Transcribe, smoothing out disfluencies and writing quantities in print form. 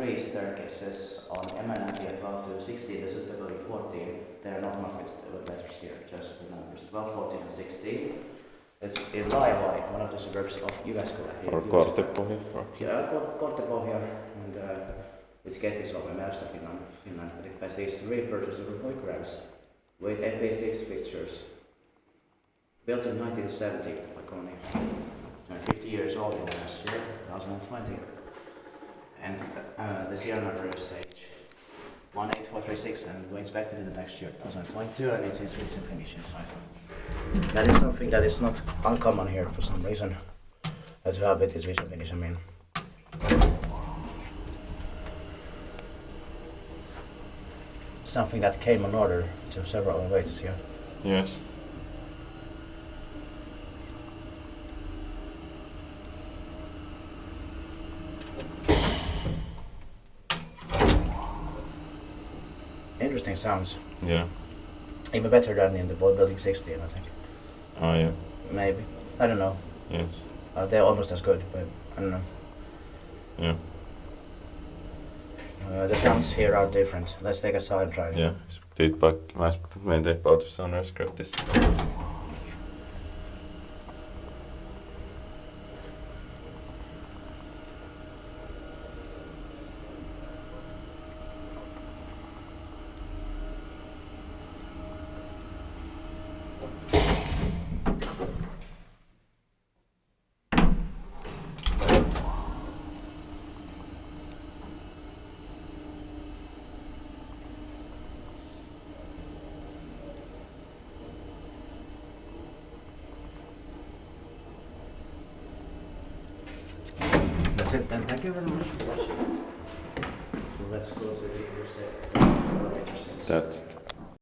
3 staircases on Emännäntie 12 to 16. This is the building 14. They are not marked with letters here, just the numbers 12, 14, and 16. It's in Laivai, one of the suburbs of Jyväskylä. Or Kortepohja. Yeah, Kortepohja, and it's Keski-Suomen Märstä, Finland. It has these 3 purchased grams with MP6 pictures. Built in 1970 by Kone. 50 years old in last year, 2020. And the serial number is H18436, and we inspected it the next year, 2022, and it's in Sweden finish inside. That is something that is not uncommon here for some reason. That's how bit is vision finish, I mean. Something that came on order to several elevators here. Yes. Interesting sounds. Yeah. Even better than in the building 16, I think. Oh yeah. Maybe. I don't know. Yes. They're almost as good, but I don't know. Yeah. The sounds here are different. Let's take a side drive. Yeah. Feedback. Meidän teipautussa on scriptissa. That's it then. Thank you very much for watching. So let's go to the first step. That's